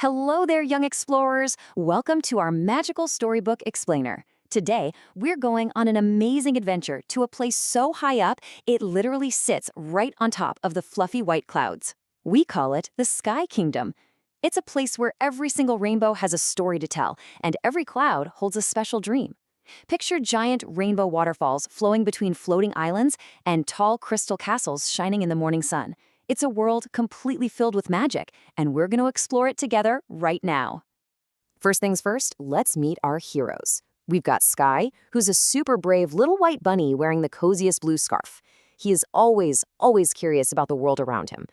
Hello there, young explorers. Welcome to our magical storybook explainer. Today, we're going on an amazing adventure to a place so high up, it literally sits right on top of the fluffy white clouds. We call it the Sky Kingdom. It's a place where every single rainbow has a story to tell, and every cloud holds a special dream. Picture giant rainbow waterfalls flowing between floating islands and tall crystal castles shining in the morning sun. It's a world completely filled with magic, and we're going to explore it together right now. First things first, let's meet our heroes. We've got Sky, who's a super brave little white bunny wearing the coziest blue scarf. He is always curious about the world around him.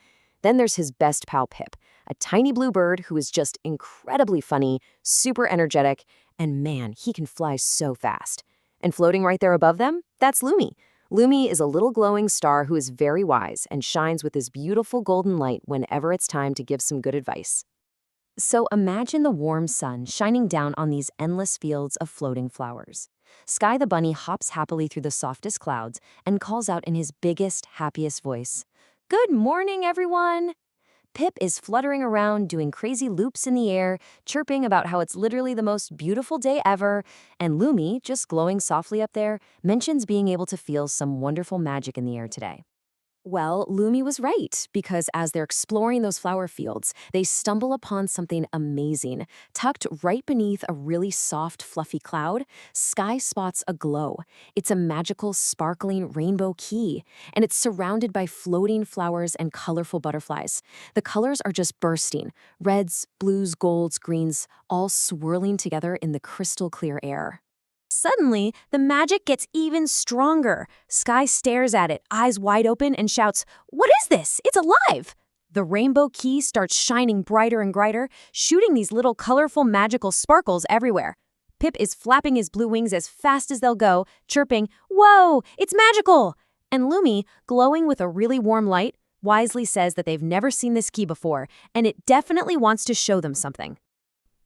Then there's his best pal Pip, a tiny blue bird who is just incredibly funny, super energetic, and man, he can fly so fast. And floating right there above them, that's Lumi. Lumi is a little glowing star who is very wise and shines with his beautiful golden light whenever it's time to give some good advice. So imagine the warm sun shining down on these endless fields of floating flowers. Sky the bunny hops happily through the softest clouds and calls out in his biggest, happiest voice, "Good morning, everyone!" Pip is fluttering around, doing crazy loops in the air, chirping about how it's literally the most beautiful day ever, and Lumi, just glowing softly up there, mentions being able to feel some wonderful magic in the air today. Well, Lumi was right, because as they're exploring those flower fields, they stumble upon something amazing. Tucked right beneath a really soft, fluffy cloud, Sky spots a glow. It's a magical, sparkling rainbow key, and it's surrounded by floating flowers and colorful butterflies. The colors are just bursting, reds, blues, golds, greens, all swirling together in the crystal clear air. Suddenly, the magic gets even stronger. Sky stares at it, eyes wide open, and shouts, "What is this? It's alive!" The rainbow key starts shining brighter and brighter, shooting these little colorful magical sparkles everywhere. Pip is flapping his blue wings as fast as they'll go, chirping, "Whoa, it's magical!" And Lumi, glowing with a really warm light, wisely says that they've never seen this key before, and it definitely wants to show them something.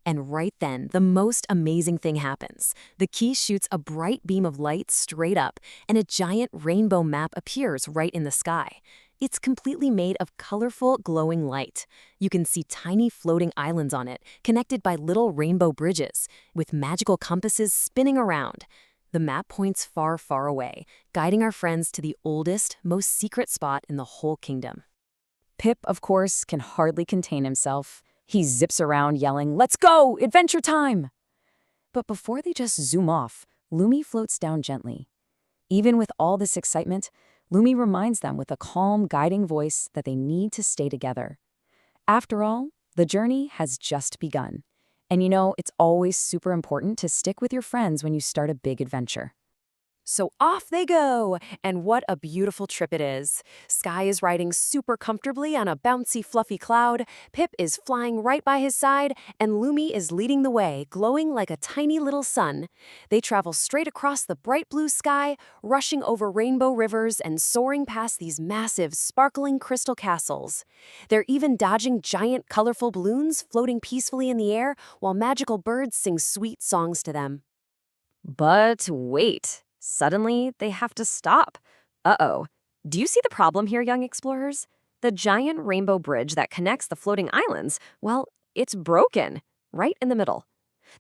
And right then, the most amazing thing happens. The key shoots a bright beam of light straight up, and a giant rainbow map appears right in the sky. It's completely made of colorful, glowing light. You can see tiny floating islands on it, connected by little rainbow bridges, with magical compasses spinning around. The map points far, far away, guiding our friends to the oldest, most secret spot in the whole kingdom. Pip, of course, can hardly contain himself. He zips around yelling, "Let's go! Adventure time!" But before they just zoom off, Lumi floats down gently. Even with all this excitement, Lumi reminds them with a calm, guiding voice that they need to stay together. After all, the journey has just begun. And you know, it's always super important to stick with your friends when you start a big adventure. So off they go, and what a beautiful trip it is. Sky is riding super comfortably on a bouncy, fluffy cloud, Pip is flying right by his side, and Lumi is leading the way, glowing like a tiny little sun. They travel straight across the bright blue sky, rushing over rainbow rivers and soaring past these massive, sparkling crystal castles. They're even dodging giant, colorful balloons floating peacefully in the air while magical birds sing sweet songs to them. But wait. Suddenly, they have to stop. Uh-oh. Do you see the problem here, young explorers? The giant rainbow bridge that connects the floating islands, well, it's broken, right in the middle.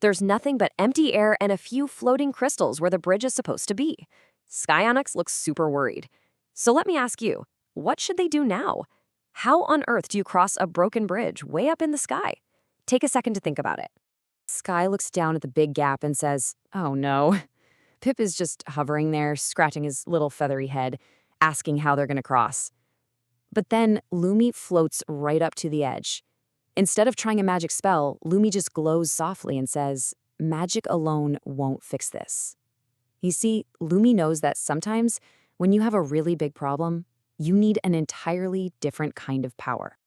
There's nothing but empty air and a few floating crystals where the bridge is supposed to be. Sky Onyx looks super worried. So let me ask you, what should they do now? How on earth do you cross a broken bridge way up in the sky? Take a second to think about it. Sky looks down at the big gap and says, "Oh no." Pip is just hovering there, scratching his little feathery head, asking how they're going to cross. But then Lumi floats right up to the edge. Instead of trying a magic spell, Lumi just glows softly and says, "Magic alone won't fix this." You see, Lumi knows that sometimes when you have a really big problem, you need an entirely different kind of power.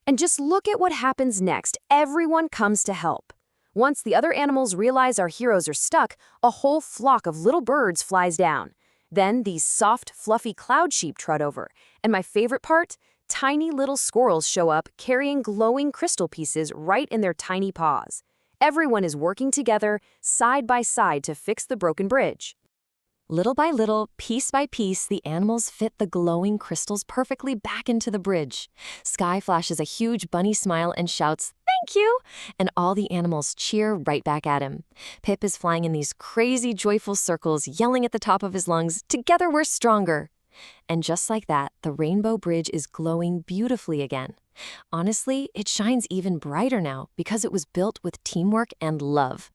And just look at what happens next. Everyone comes to help. Once the other animals realize our heroes are stuck, a whole flock of little birds flies down. Then these soft, fluffy cloud sheep trot over. And my favorite part? Tiny little squirrels show up carrying glowing crystal pieces right in their tiny paws. Everyone is working together, side by side, to fix the broken bridge. Little by little, piece by piece, the animals fit the glowing crystals perfectly back into the bridge. Sky flashes a huge bunny smile and shouts, "Thank you!" And all the animals cheer right back at him. Pip is flying in these crazy, joyful circles, yelling at the top of his lungs, "Together we're stronger!" And just like that, the rainbow bridge is glowing beautifully again. Honestly, it shines even brighter now because it was built with teamwork and love.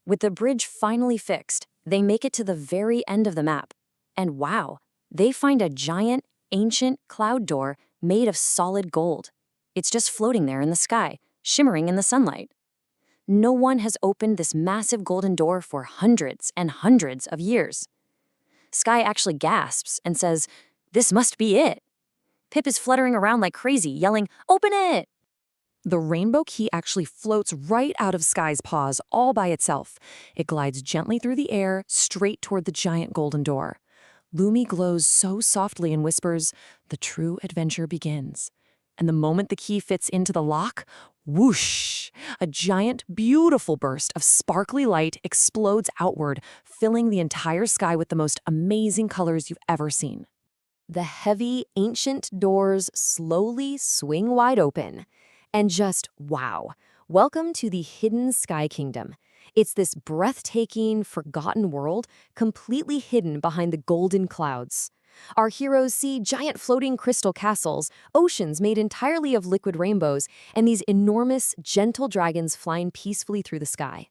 With the bridge finally fixed, they make it to the very end of the map. And wow, they find a giant, ancient cloud door made of solid gold. It's just floating there in the sky, shimmering in the sunlight. No one has opened this massive golden door for hundreds and hundreds of years. Sky actually gasps and says, "This must be it." Pip is fluttering around like crazy, yelling, "Open it!" The rainbow key actually floats right out of Sky's paws all by itself. It glides gently through the air, straight toward the giant golden door. Lumi glows so softly and whispers, "The true adventure begins." And the moment the key fits into the lock, whoosh! A giant, beautiful burst of sparkly light explodes outward, filling the entire sky with the most amazing colors you've ever seen. The heavy, ancient doors slowly swing wide open. And just wow, welcome to the hidden Sky Kingdom. It's this breathtaking, forgotten world completely hidden behind the golden clouds. Our heroes see giant floating crystal castles, oceans made entirely of liquid rainbows, and these enormous, gentle dragons flying peacefully through the sky.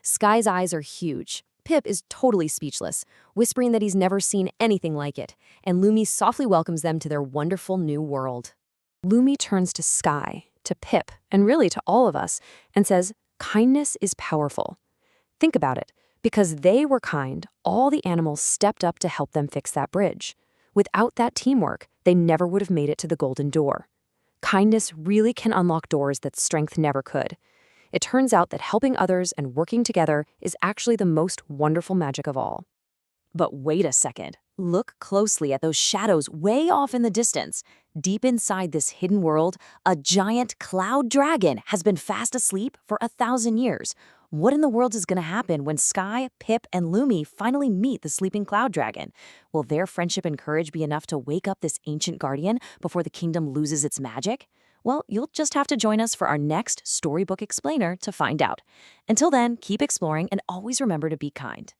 Sky's eyes are huge. Pip is totally speechless, whispering that he's never seen anything like it, and Lumi softly welcomes them to their wonderful new world. Lumi turns to Sky, to Pip, and really to all of us, and says, "Kindness is powerful." Think about it. Because they were kind, all the animals stepped up to help them fix that bridge. Without that teamwork, they never would have made it to the golden door. Kindness really can unlock doors that strength never could. It turns out that helping others and working together is actually the most wonderful magic of all. But wait a second. Look closely at those shadows way off in the distance. Deep inside this hidden world, a giant cloud dragon has been fast asleep for 1,000 years. What in the world is going to happen when Sky, Pip, and Lumi finally meet the sleeping cloud dragon? Will their friendship and courage be enough to wake up this ancient guardian before the kingdom loses its magic? Well, you'll just have to join us for our next Storybook Explainer to find out. Until then, keep exploring and always remember to be kind.